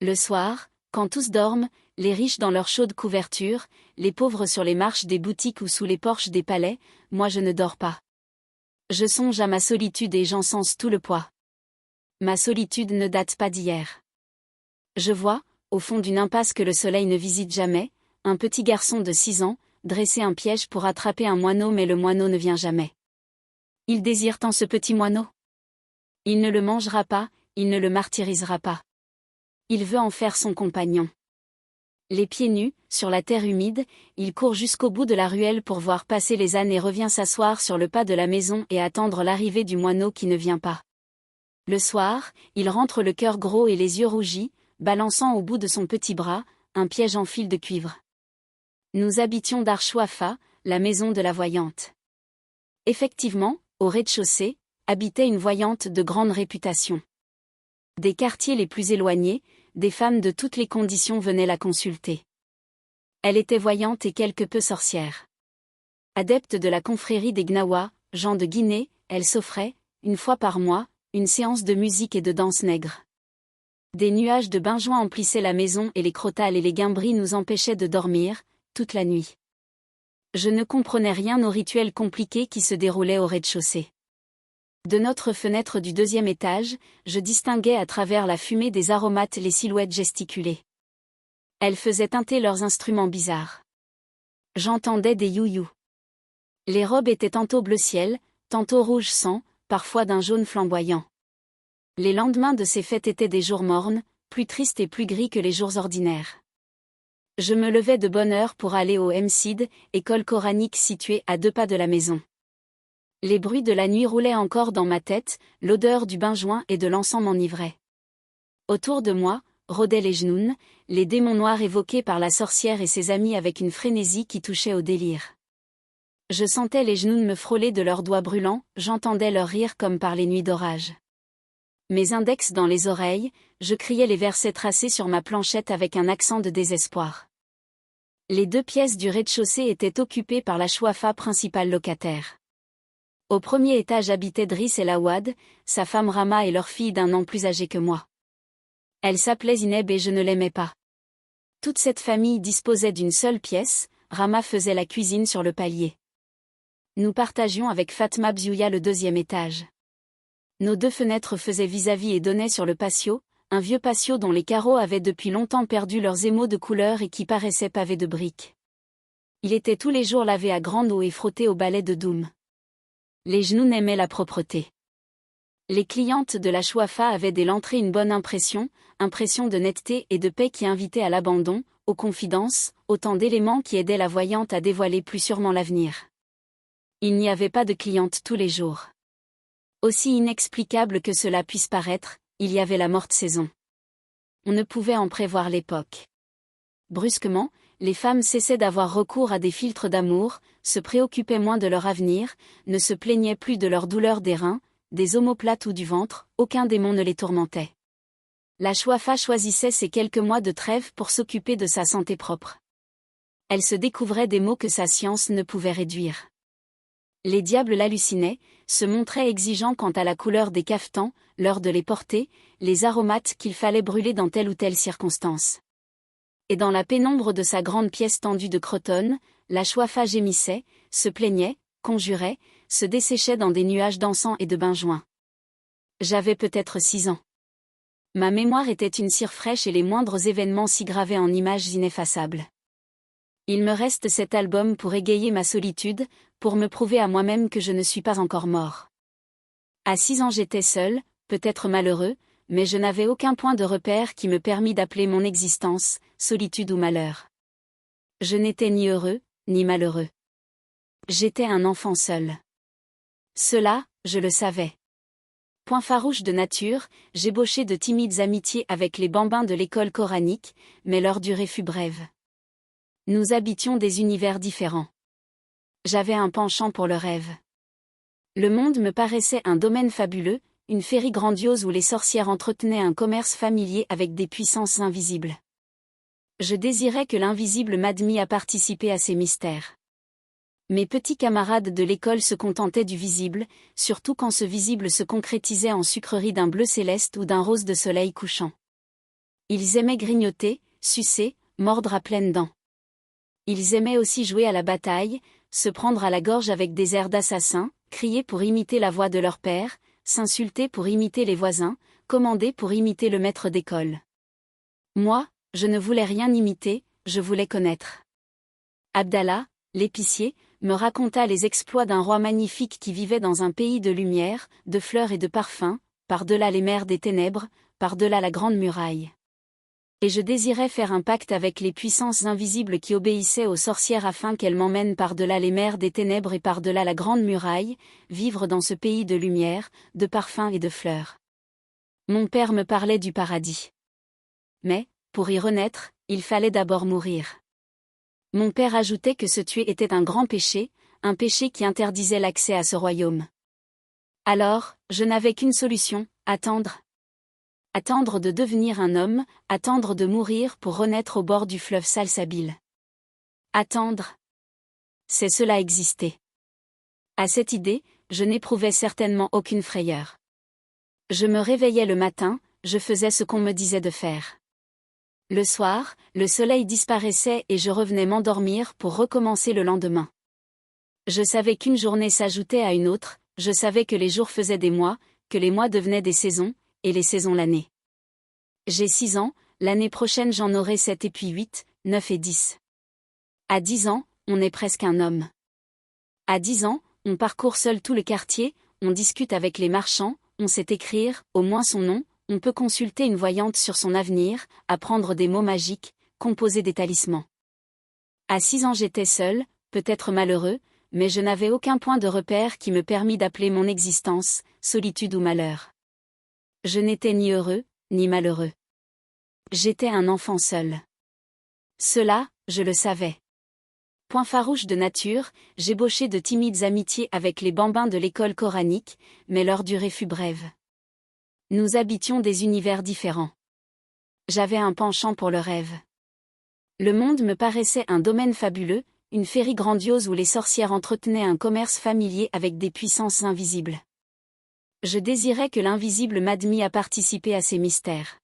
Le soir, quand tous dorment, les riches dans leurs chaudes couvertures, les pauvres sur les marches des boutiques ou sous les porches des palais, moi je ne dors pas. Je songe à ma solitude et j'encense tout le poids. Ma solitude ne date pas d'hier. Je vois, au fond d'une impasse que le soleil ne visite jamais, un petit garçon de 6 ans, dresser un piège pour attraper un moineau mais le moineau ne vient jamais. Il désire tant ce petit moineau. Il ne le mangera pas, il ne le martyrisera pas. Il veut en faire son compagnon. Les pieds nus, sur la terre humide, il court jusqu'au bout de la ruelle pour voir passer les ânes et revient s'asseoir sur le pas de la maison et attendre l'arrivée du moineau qui ne vient pas. Le soir, il rentre le cœur gros et les yeux rougis, balançant au bout de son petit bras, un piège en fil de cuivre. Nous habitions Dar Chouafa, la maison de la voyante. Effectivement, au rez-de-chaussée, habitait une voyante de grande réputation. Des quartiers les plus éloignés, des femmes de toutes les conditions venaient la consulter. Elle était voyante et quelque peu sorcière. Adepte de la confrérie des Gnawa, gens de Guinée, elle s'offrait, une fois par mois, une séance de musique et de danse nègre. Des nuages de benjoin emplissaient la maison et les crotales et les guimbris nous empêchaient de dormir, toute la nuit. Je ne comprenais rien aux rituels compliqués qui se déroulaient au rez-de-chaussée. De notre fenêtre du 2e étage, je distinguais à travers la fumée des aromates les silhouettes gesticulées. Elles faisaient tinter leurs instruments bizarres. J'entendais des you-you. Les robes étaient tantôt bleu ciel, tantôt rouge sang, parfois d'un jaune flamboyant. Les lendemains de ces fêtes étaient des jours mornes, plus tristes et plus gris que les jours ordinaires. Je me levais de bonne heure pour aller au MCID, école coranique située à 2 pas de la maison. Les bruits de la nuit roulaient encore dans ma tête, l'odeur du benjoin et de l'encens m'enivrait. Autour de moi, rôdaient les genoux, les démons noirs évoqués par la sorcière et ses amis avec une frénésie qui touchait au délire. Je sentais les genoux me frôler de leurs doigts brûlants, j'entendais leur rire comme par les nuits d'orage. Mes index dans les oreilles, je criais les versets tracés sur ma planchette avec un accent de désespoir. Les 2 pièces du rez-de-chaussée étaient occupées par la Chouafa principale locataire. Au 1er étage habitaient Driss El Awad, sa femme Rama et leur fille d'1 an plus âgée que moi. Elle s'appelait Zineb et je ne l'aimais pas. Toute cette famille disposait d'une seule pièce, Rama faisait la cuisine sur le palier. Nous partagions avec Fatma Bzouya le 2e étage. Nos 2 fenêtres faisaient vis-à-vis et donnaient sur le patio, un vieux patio dont les carreaux avaient depuis longtemps perdu leurs émaux de couleur et qui paraissait pavé de briques. Il était tous les jours lavé à grande eau et frotté au balai de Doum. Les genoux aimaient la propreté. Les clientes de la Chouafa avaient dès l'entrée une bonne impression de netteté et de paix qui invitait à l'abandon, aux confidences, autant d'éléments qui aidaient la voyante à dévoiler plus sûrement l'avenir. Il n'y avait pas de clientes tous les jours. Aussi inexplicable que cela puisse paraître, il y avait la morte saison. On ne pouvait en prévoir l'époque. Brusquement, les femmes cessaient d'avoir recours à des filtres d'amour, se préoccupaient moins de leur avenir, ne se plaignaient plus de leur douleur des reins, des omoplates ou du ventre, aucun démon ne les tourmentait. La Chouafa choisissait ces quelques mois de trêve pour s'occuper de sa santé propre. Elle se découvrait des maux que sa science ne pouvait réduire. Les diables l'hallucinaient, se montraient exigeants quant à la couleur des cafetans, l'heure de les porter, les aromates qu'il fallait brûler dans telle ou telle circonstance. Et dans la pénombre de sa grande pièce tendue de cretonne, la Chouafa gémissait, se plaignait, conjurait, se desséchait dans des nuages d'encens et de benjoin. J'avais peut-être 6 ans. Ma mémoire était une cire fraîche et les moindres événements s'y gravaient en images ineffaçables. Il me reste cet album pour égayer ma solitude, pour me prouver à moi-même que je ne suis pas encore mort. À 6 ans j'étais seul, peut-être malheureux, mais je n'avais aucun point de repère qui me permît d'appeler mon existence, solitude ou malheur. Je n'étais ni heureux, ni malheureux. J'étais un enfant seul. Cela, je le savais. Point farouche de nature, j'ébauchai de timides amitiés avec les bambins de l'école coranique, mais leur durée fut brève. Nous habitions des univers différents. J'avais un penchant pour le rêve. Le monde me paraissait un domaine fabuleux, une féerie grandiose où les sorcières entretenaient un commerce familier avec des puissances invisibles. Je désirais que l'invisible m'admît à participer à ces mystères. Mes petits camarades de l'école se contentaient du visible, surtout quand ce visible se concrétisait en sucreries d'un bleu céleste ou d'un rose de soleil couchant. Ils aimaient grignoter, sucer, mordre à pleines dents. Ils aimaient aussi jouer à la bataille, se prendre à la gorge avec des airs d'assassins, crier pour imiter la voix de leur père, s'insulter pour imiter les voisins, commander pour imiter le maître d'école. Moi, je ne voulais rien imiter, je voulais connaître. Abdallah, l'épicier, me raconta les exploits d'un roi magnifique qui vivait dans un pays de lumière, de fleurs et de parfums, par-delà les mers des ténèbres, par-delà la grande muraille. Et je désirais faire un pacte avec les puissances invisibles qui obéissaient aux sorcières afin qu'elles m'emmènent par-delà les mers des ténèbres et par-delà la grande muraille, vivre dans ce pays de lumière, de parfums et de fleurs. Mon père me parlait du paradis. Mais, pour y renaître, il fallait d'abord mourir. Mon père ajoutait que se tuer était un grand péché, un péché qui interdisait l'accès à ce royaume. Alors, je n'avais qu'une solution, attendre. Attendre de devenir un homme, attendre de mourir pour renaître au bord du fleuve Salsabil. Attendre. C'est cela exister. À cette idée, je n'éprouvais certainement aucune frayeur. Je me réveillais le matin, je faisais ce qu'on me disait de faire. Le soir, le soleil disparaissait et je revenais m'endormir pour recommencer le lendemain. Je savais qu'une journée s'ajoutait à une autre, je savais que les jours faisaient des mois, que les mois devenaient des saisons, et les saisons l'année. J'ai 6 ans, l'année prochaine j'en aurai 7 et puis 8, 9 et 10. À 10 ans, on est presque un homme. À 10 ans, on parcourt seul tout le quartier, on discute avec les marchands, on sait écrire, au moins son nom, on peut consulter une voyante sur son avenir, apprendre des mots magiques, composer des talismans. À 6 ans j'étais seul, peut-être malheureux, mais je n'avais aucun point de repère qui me permît d'appeler mon existence, solitude ou malheur. Je n'étais ni heureux, ni malheureux. J'étais un enfant seul. Cela, je le savais. Point farouche de nature, j'ébauchai de timides amitiés avec les bambins de l'école coranique, mais leur durée fut brève. Nous habitions des univers différents. J'avais un penchant pour le rêve. Le monde me paraissait un domaine fabuleux, une féerie grandiose où les sorcières entretenaient un commerce familier avec des puissances invisibles. Je désirais que l'invisible m'admît à participer à ces mystères.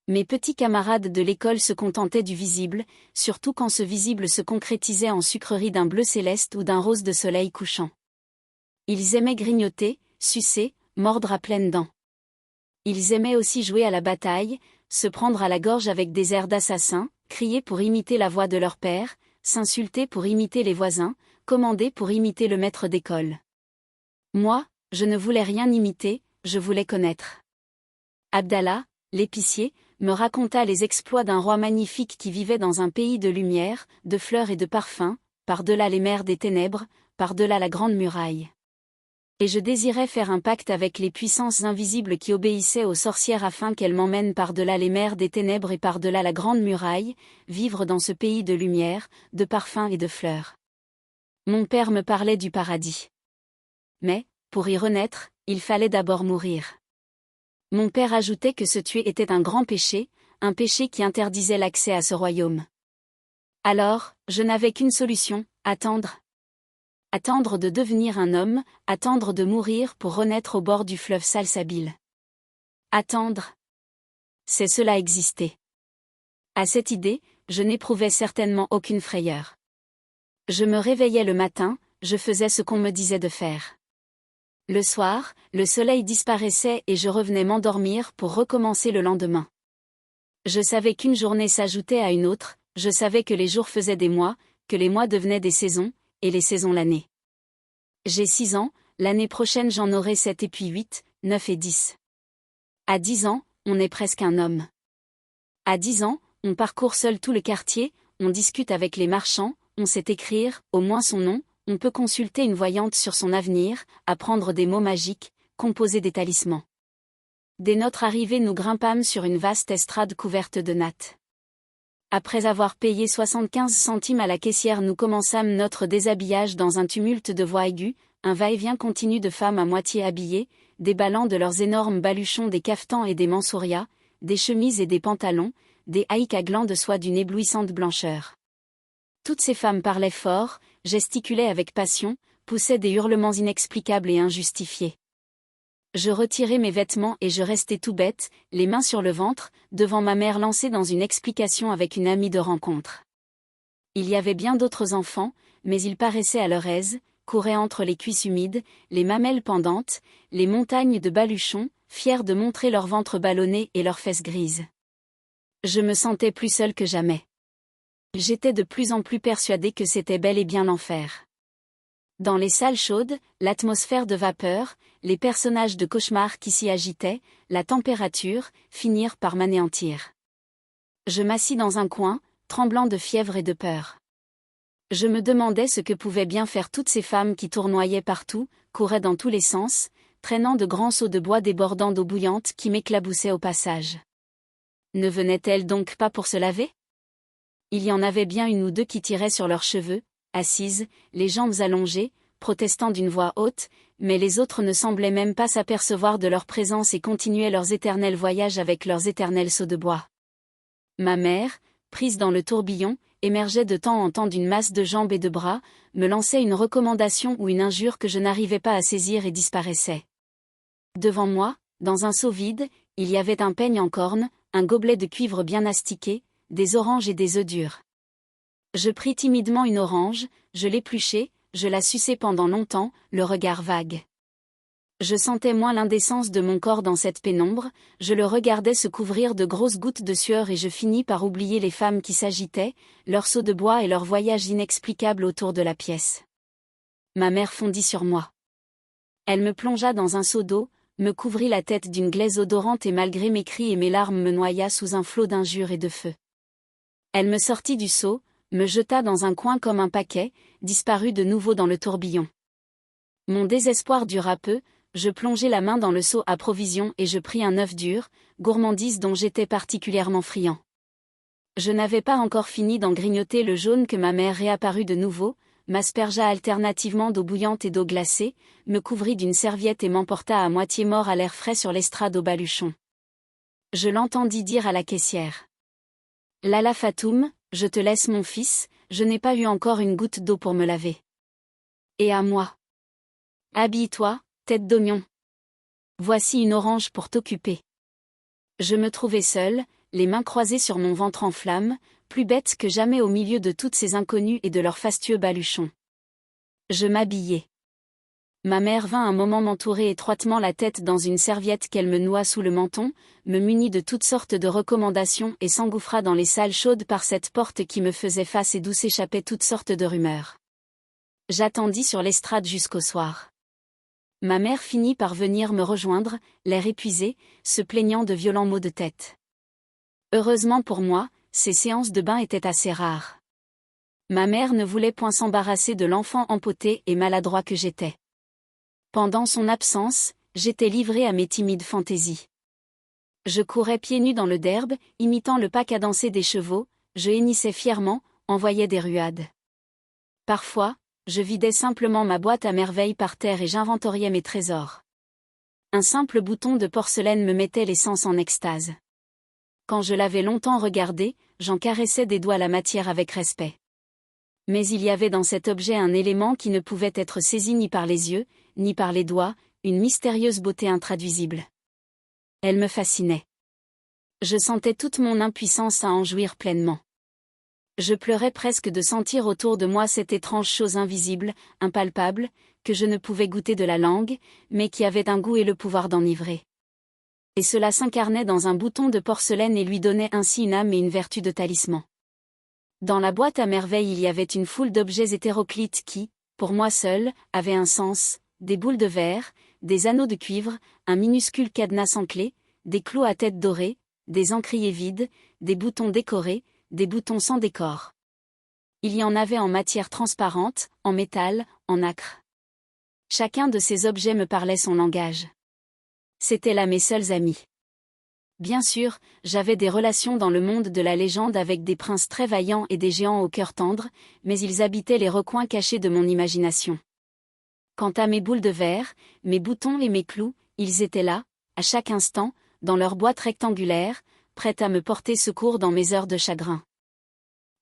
Mes petits camarades de l'école se contentaient du visible, surtout quand ce visible se concrétisait en sucreries d'un bleu céleste ou d'un rose de soleil couchant. Ils aimaient grignoter, sucer, mordre à pleines dents. Ils aimaient aussi jouer à la bataille, se prendre à la gorge avec des airs d'assassins, crier pour imiter la voix de leur père, s'insulter pour imiter les voisins, commander pour imiter le maître d'école. Moi, je ne voulais rien imiter, je voulais connaître. Abdallah, l'épicier, me raconta les exploits d'un roi magnifique qui vivait dans un pays de lumière, de fleurs et de parfums, par-delà les mers des ténèbres, par-delà la grande muraille. Et je désirais faire un pacte avec les puissances invisibles qui obéissaient aux sorcières afin qu'elles m'emmènent par-delà les mers des ténèbres et par-delà la grande muraille, vivre dans ce pays de lumière, de parfums et de fleurs. Mon père me parlait du paradis. Mais, pour y renaître, il fallait d'abord mourir. Mon père ajoutait que se tuer était un grand péché, un péché qui interdisait l'accès à ce royaume. Alors, je n'avais qu'une solution, attendre. Attendre de devenir un homme, attendre de mourir pour renaître au bord du fleuve Salsabil. Attendre. C'est cela exister. À cette idée, je n'éprouvais certainement aucune frayeur. Je me réveillais le matin, je faisais ce qu'on me disait de faire. Le soir, le soleil disparaissait et je revenais m'endormir pour recommencer le lendemain. Je savais qu'une journée s'ajoutait à une autre, je savais que les jours faisaient des mois, que les mois devenaient des saisons, et les saisons l'année. J'ai 6 ans, l'année prochaine j'en aurai 7 et puis 8, 9 et 10. À 10 ans, on est presque un homme. À 10 ans, on parcourt seul tout le quartier, on discute avec les marchands, on sait écrire, au moins son nom, on peut consulter une voyante sur son avenir, apprendre des mots magiques, composer des talismans. Dès notre arrivée nous grimpâmes sur une vaste estrade couverte de nattes. Après avoir payé 75 centimes à la caissière nous commençâmes notre déshabillage dans un tumulte de voix aiguës, un va-et-vient continu de femmes à moitié habillées, déballant de leurs énormes baluchons des caftans et des mansourias, des chemises et des pantalons, des haïques à glands de soie d'une éblouissante blancheur. Toutes ces femmes parlaient fort, gesticulaient avec passion, poussaient des hurlements inexplicables et injustifiés. Je retirai mes vêtements et je restai tout bête, les mains sur le ventre, devant ma mère lancée dans une explication avec une amie de rencontre. Il y avait bien d'autres enfants, mais ils paraissaient à leur aise, couraient entre les cuisses humides, les mamelles pendantes, les montagnes de baluchons, fiers de montrer leur ventre ballonné et leurs fesses grises. Je me sentais plus seule que jamais. J'étais de plus en plus persuadée que c'était bel et bien l'enfer. Dans les salles chaudes, l'atmosphère de vapeur, les personnages de cauchemar qui s'y agitaient, la température, finirent par m'anéantir. Je m'assis dans un coin, tremblant de fièvre et de peur. Je me demandais ce que pouvaient bien faire toutes ces femmes qui tournoyaient partout, couraient dans tous les sens, traînant de grands seaux de bois débordant d'eau bouillante qui m'éclaboussaient au passage. Ne venaient-elles donc pas pour se laver? Il y en avait bien une ou deux qui tiraient sur leurs cheveux, assises, les jambes allongées, protestant d'une voix haute, mais les autres ne semblaient même pas s'apercevoir de leur présence et continuaient leurs éternels voyages avec leurs éternels seaux de bois. Ma mère, prise dans le tourbillon, émergeait de temps en temps d'une masse de jambes et de bras, me lançait une recommandation ou une injure que je n'arrivais pas à saisir et disparaissait. Devant moi, dans un seau vide, il y avait un peigne en corne, un gobelet de cuivre bien astiqué, des oranges et des œufs durs. Je pris timidement une orange, je l'épluchai, je la suçai pendant longtemps, le regard vague. Je sentais moins l'indécence de mon corps dans cette pénombre, je le regardais se couvrir de grosses gouttes de sueur et je finis par oublier les femmes qui s'agitaient, leurs seaux de bois et leur voyage inexplicable autour de la pièce. Ma mère fondit sur moi. Elle me plongea dans un seau d'eau, me couvrit la tête d'une glaise odorante et malgré mes cris et mes larmes me noya sous un flot d'injures et de feu. Elle me sortit du seau, me jeta dans un coin comme un paquet, disparut de nouveau dans le tourbillon. Mon désespoir dura peu, je plongeai la main dans le seau à provisions et je pris un œuf dur, gourmandise dont j'étais particulièrement friand. Je n'avais pas encore fini d'en grignoter le jaune que ma mère réapparut de nouveau, m'aspergea alternativement d'eau bouillante et d'eau glacée, me couvrit d'une serviette et m'emporta à moitié mort à l'air frais sur l'estrade au baluchon. Je l'entendis dire à la caissière. « Lala Fatoum, je te laisse mon fils, je n'ai pas eu encore une goutte d'eau pour me laver. » Et à moi. « Habille-toi, tête d'oignon. Voici une orange pour t'occuper. » Je me trouvais seule, les mains croisées sur mon ventre en flammes, plus bête que jamais au milieu de toutes ces inconnues et de leurs fastueux baluchons. Je m'habillai. Ma mère vint un moment m'entourer étroitement la tête dans une serviette qu'elle me noua sous le menton, me munit de toutes sortes de recommandations et s'engouffra dans les salles chaudes par cette porte qui me faisait face et d'où s'échappaient toutes sortes de rumeurs. J'attendis sur l'estrade jusqu'au soir. Ma mère finit par venir me rejoindre, l'air épuisé, se plaignant de violents maux de tête. Heureusement pour moi, ces séances de bain étaient assez rares. Ma mère ne voulait point s'embarrasser de l'enfant empoté et maladroit que j'étais. Pendant son absence, j'étais livrée à mes timides fantaisies. Je courais pieds nus dans le derbe, imitant le pas cadencé des chevaux, je hennissais fièrement, envoyais des ruades. Parfois, je vidais simplement ma boîte à merveilles par terre et j'inventoriais mes trésors. Un simple bouton de porcelaine me mettait les sens en extase. Quand je l'avais longtemps regardé, j'en caressais des doigts la matière avec respect. Mais il y avait dans cet objet un élément qui ne pouvait être saisi ni par les yeux, ni par les doigts, une mystérieuse beauté intraduisible. Elle me fascinait. Je sentais toute mon impuissance à en jouir pleinement. Je pleurais presque de sentir autour de moi cette étrange chose invisible, impalpable, que je ne pouvais goûter de la langue, mais qui avait un goût et le pouvoir d'enivrer. Et cela s'incarnait dans un bouton de porcelaine et lui donnait ainsi une âme et une vertu de talisman. Dans la boîte à merveilles il y avait une foule d'objets hétéroclites qui, pour moi seul, avaient un sens, des boules de verre, des anneaux de cuivre, un minuscule cadenas sans clé, des clous à tête dorée, des encriers vides, des boutons décorés, des boutons sans décor. Il y en avait en matière transparente, en métal, en nacre. Chacun de ces objets me parlait son langage. C'étaient là mes seuls amis. Bien sûr, j'avais des relations dans le monde de la légende avec des princes très vaillants et des géants au cœur tendre, mais ils habitaient les recoins cachés de mon imagination. Quant à mes boules de verre, mes boutons et mes clous, ils étaient là, à chaque instant, dans leur boîte rectangulaire, prêts à me porter secours dans mes heures de chagrin.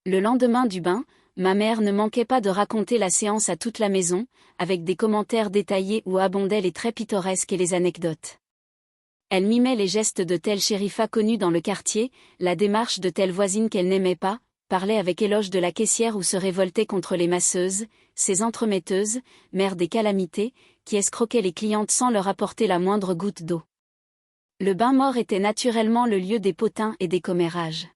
Le lendemain du bain, ma mère ne manquait pas de raconter la séance à toute la maison, avec des commentaires détaillés où abondaient les traits pittoresques et les anecdotes. Elle mimait les gestes de telle shérifa connue dans le quartier, la démarche de telle voisine qu'elle n'aimait pas, parlait avec éloge de la caissière ou se révoltait contre les masseuses, ces entremetteuses, mères des calamités, qui escroquaient les clientes sans leur apporter la moindre goutte d'eau. Le bain-mort était naturellement le lieu des potins et des commérages.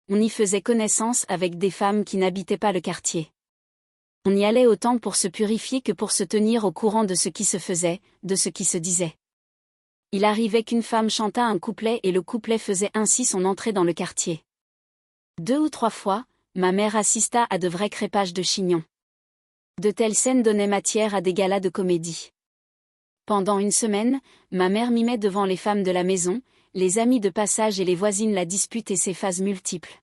On y faisait connaissance avec des femmes qui n'habitaient pas le quartier. On y allait autant pour se purifier que pour se tenir au courant de ce qui se faisait, de ce qui se disait. Il arrivait qu'une femme chantât un couplet et le couplet faisait ainsi son entrée dans le quartier. 2 ou 3 fois, ma mère assista à de vrais crépages de chignons. De telles scènes donnaient matière à des galas de comédie. Pendant une semaine, ma mère mimait devant les femmes de la maison, les amis de passage et les voisines la dispute et ses phases multiples.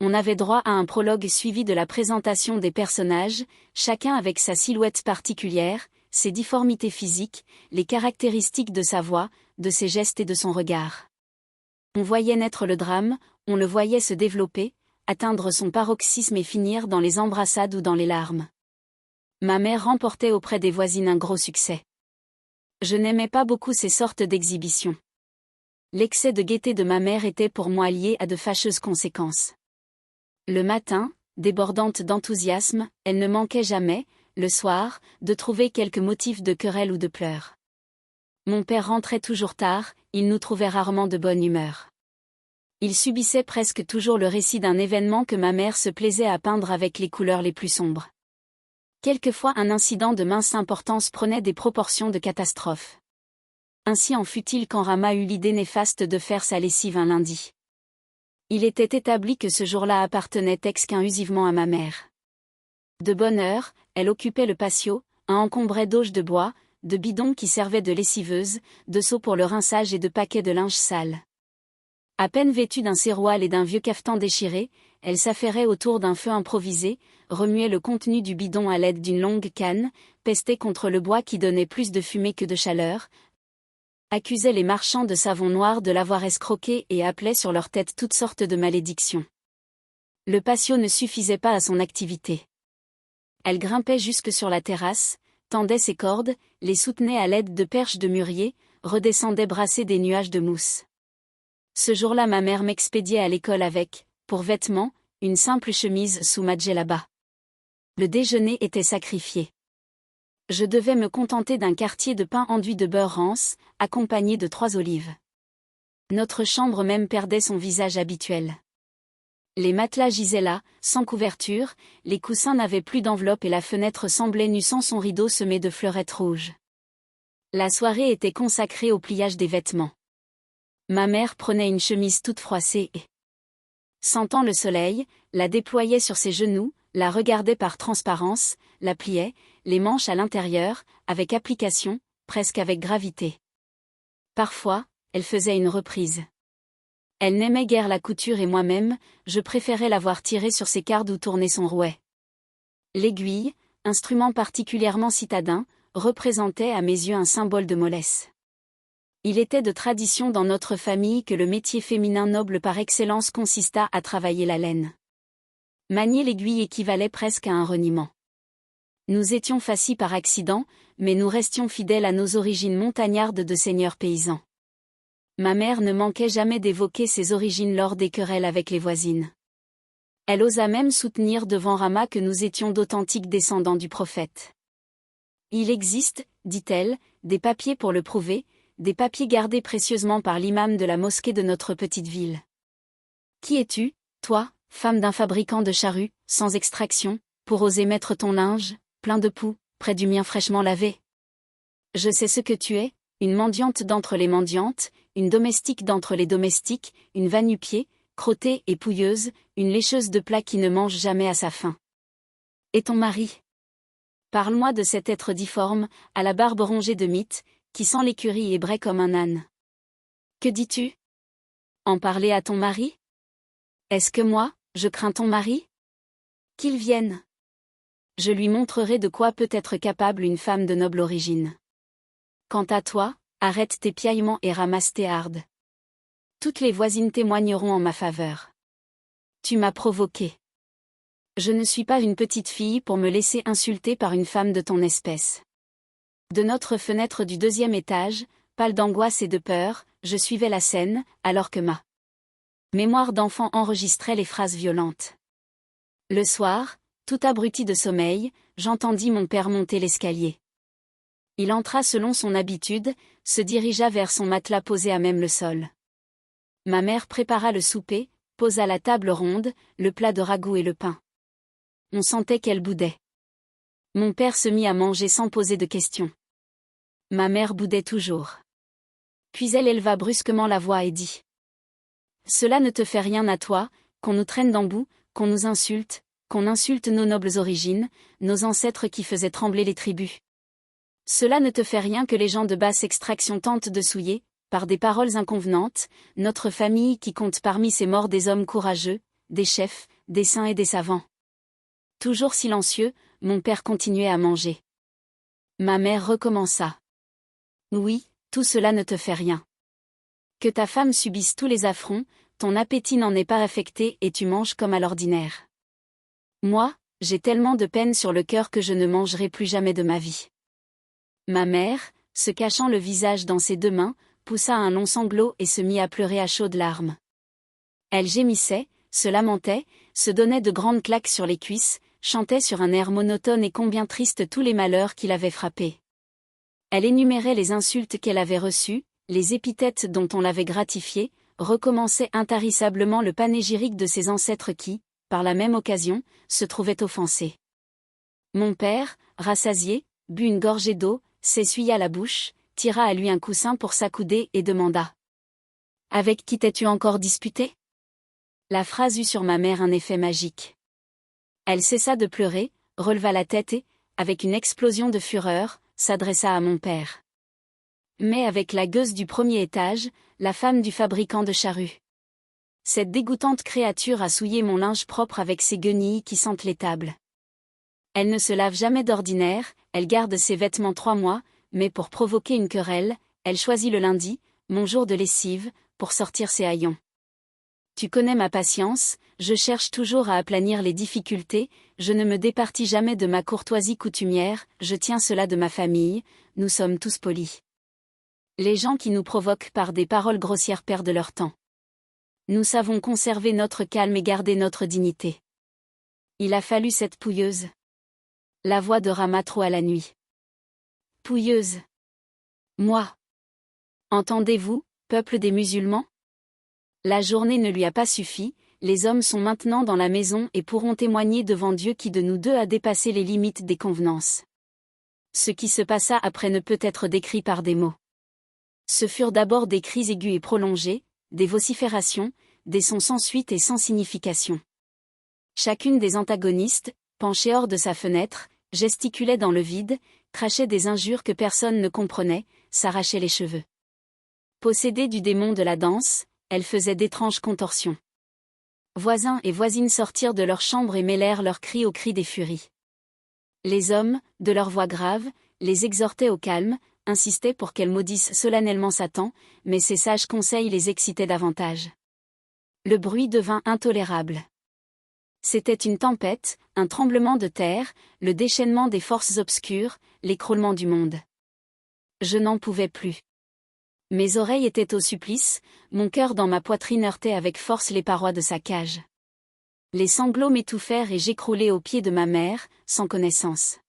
On avait droit à un prologue suivi de la présentation des personnages, chacun avec sa silhouette particulière, ses difformités physiques, les caractéristiques de sa voix, de ses gestes et de son regard. On voyait naître le drame, on le voyait se développer, atteindre son paroxysme et finir dans les embrassades ou dans les larmes. Ma mère remportait auprès des voisines un gros succès. Je n'aimais pas beaucoup ces sortes d'exhibitions. L'excès de gaieté de ma mère était pour moi lié à de fâcheuses conséquences. Le matin, débordante d'enthousiasme, elle ne manquait jamais, le soir, de trouver quelque motif de querelle ou de pleurs. Mon père rentrait toujours tard, il nous trouvait rarement de bonne humeur. Il subissait presque toujours le récit d'un événement que ma mère se plaisait à peindre avec les couleurs les plus sombres. Quelquefois un incident de mince importance prenait des proportions de catastrophe. Ainsi en fut-il quand Rama eut l'idée néfaste de faire sa lessive un lundi. Il était établi que ce jour-là appartenait exclusivement à ma mère. De bonne heure, elle occupait le patio, encombrait d'auges de bois, de bidons qui servaient de lessiveuse, de seaux pour le rinçage et de paquets de linge sale. À peine vêtue d'un séroil et d'un vieux cafetan déchiré, elle s'affairait autour d'un feu improvisé, remuait le contenu du bidon à l'aide d'une longue canne, pestait contre le bois qui donnait plus de fumée que de chaleur, accusait les marchands de savon noir de l'avoir escroqué et appelait sur leur tête toutes sortes de malédictions. Le patio ne suffisait pas à son activité. Elle grimpait jusque sur la terrasse, tendait ses cordes, les soutenait à l'aide de perches de mûrier, redescendait brasser des nuages de mousse. Ce jour-là ma mère m'expédiait à l'école avec, pour vêtements, une simple chemise sous ma djellaba. Le déjeuner était sacrifié. Je devais me contenter d'un quartier de pain enduit de beurre rance, accompagné de 3 olives. Notre chambre même perdait son visage habituel. Les matelas gisaient là, sans couverture, les coussins n'avaient plus d'enveloppe et la fenêtre semblait nue sans son rideau semé de fleurettes rouges. La soirée était consacrée au pliage des vêtements. Ma mère prenait une chemise toute froissée et, sentant le soleil, la déployait sur ses genoux, la regardait par transparence, la pliait, les manches à l'intérieur, avec application, presque avec gravité. Parfois, elle faisait une reprise. Elle n'aimait guère la couture et moi-même, je préférais la voir tirer sur ses cardes ou tourner son rouet. L'aiguille, instrument particulièrement citadin, représentait à mes yeux un symbole de mollesse. Il était de tradition dans notre famille que le métier féminin noble par excellence consista à travailler la laine. Manier l'aiguille équivalait presque à un reniement. Nous étions fascis par accident, mais nous restions fidèles à nos origines montagnardes de seigneurs paysans. Ma mère ne manquait jamais d'évoquer ses origines lors des querelles avec les voisines. Elle osa même soutenir devant Rama que nous étions d'authentiques descendants du prophète. Il existe, dit-elle, des papiers pour le prouver, des papiers gardés précieusement par l'imam de la mosquée de notre petite ville. Qui es-tu, toi, femme d'un fabricant de charrues, sans extraction, pour oser mettre ton linge, plein de poux, près du mien fraîchement lavé? Je sais ce que tu es, une mendiante d'entre les mendiantes, une domestique d'entre les domestiques, une va-nu-pieds, crottée et pouilleuse, une lécheuse de plats qui ne mange jamais à sa faim. Et ton mari? Parle-moi de cet être difforme, à la barbe rongée de mythe, qui sent l'écurie et braie comme un âne. Que dis-tu? En parler à ton mari? Est-ce que moi, je crains ton mari? Qu'il vienne. Je lui montrerai de quoi peut être capable une femme de noble origine. Quant à toi, arrête tes piaillements et ramasse tes hardes. Toutes les voisines témoigneront en ma faveur. Tu m'as provoqué. Je ne suis pas une petite fille pour me laisser insulter par une femme de ton espèce. De notre fenêtre du 2e étage, pâle d'angoisse et de peur, je suivais la scène, alors que ma mémoire d'enfant enregistrait les phrases violentes. Le soir, tout abruti de sommeil, j'entendis mon père monter l'escalier. Il entra selon son habitude, se dirigea vers son matelas posé à même le sol. Ma mère prépara le souper, posa la table ronde, le plat de ragoût et le pain. On sentait qu'elle boudait. Mon père se mit à manger sans poser de questions. Ma mère boudait toujours. Puis elle éleva brusquement la voix et dit : « Cela ne te fait rien à toi, qu'on nous traîne d'embout, qu'on nous insulte, qu'on insulte nos nobles origines, nos ancêtres qui faisaient trembler les tribus. Cela ne te fait rien que les gens de basse extraction tentent de souiller, par des paroles inconvenantes, notre famille qui compte parmi ses morts des hommes courageux, des chefs, des saints et des savants. » Toujours silencieux, mon père continuait à manger. Ma mère recommença. « Oui, tout cela ne te fait rien. Que ta femme subisse tous les affronts, ton appétit n'en est pas affecté et tu manges comme à l'ordinaire. Moi, j'ai tellement de peine sur le cœur que je ne mangerai plus jamais de ma vie. » Ma mère, se cachant le visage dans ses 2 mains, poussa un long sanglot et se mit à pleurer à chaudes larmes. Elle gémissait, se lamentait, se donnait de grandes claques sur les cuisses, chantait sur un air monotone et combien triste tous les malheurs qui l'avaient frappée. Elle énumérait les insultes qu'elle avait reçues, les épithètes dont on l'avait gratifiée, recommençait intarissablement le panégyrique de ses ancêtres qui, par la même occasion, se trouvaient offensés. Mon père, rassasié, but une gorgée d'eau, s'essuya la bouche, tira à lui un coussin pour s'accouder et demanda : « Avec qui t'es-tu encore disputé ? » La phrase eut sur ma mère un effet magique. Elle cessa de pleurer, releva la tête et, avec une explosion de fureur, s'adressa à mon père. Mais avec la gueuse du 1er étage, la femme du fabricant de charrues. Cette dégoûtante créature a souillé mon linge propre avec ses guenilles qui sentent l'étable. Elle ne se lave jamais d'ordinaire, elle garde ses vêtements 3 mois, mais pour provoquer une querelle, elle choisit le lundi, mon jour de lessive, pour sortir ses haillons. Tu connais ma patience, je cherche toujours à aplanir les difficultés, je ne me départis jamais de ma courtoisie coutumière, je tiens cela de ma famille, nous sommes tous polis. Les gens qui nous provoquent par des paroles grossières perdent leur temps. Nous savons conserver notre calme et garder notre dignité. Il a fallu cette pouilleuse. La voix de Ramatro à la nuit. Pouilleuse. Moi. Entendez-vous, peuple des musulmans ? La journée ne lui a pas suffi, les hommes sont maintenant dans la maison et pourront témoigner devant Dieu qui de nous 2 a dépassé les limites des convenances. Ce qui se passa après ne peut être décrit par des mots. Ce furent d'abord des cris aigus et prolongés, des vociférations, des sons sans suite et sans signification. Chacune des antagonistes, penchée hors de sa fenêtre, gesticulait dans le vide, crachait des injures que personne ne comprenait, s'arrachait les cheveux. Possédée du démon de la danse, elle faisait d'étranges contorsions. Voisins et voisines sortirent de leur chambre et mêlèrent leurs cris aux cris des furies. Les hommes, de leur voix grave, les exhortaient au calme, insistaient pour qu'elles maudissent solennellement Satan, mais ces sages conseils les excitaient davantage. Le bruit devint intolérable. C'était une tempête, un tremblement de terre, le déchaînement des forces obscures, l'écroulement du monde. Je n'en pouvais plus. Mes oreilles étaient au supplice, mon cœur dans ma poitrine heurtait avec force les parois de sa cage. Les sanglots m'étouffèrent et j'écroulai aux pieds de ma mère, sans connaissance.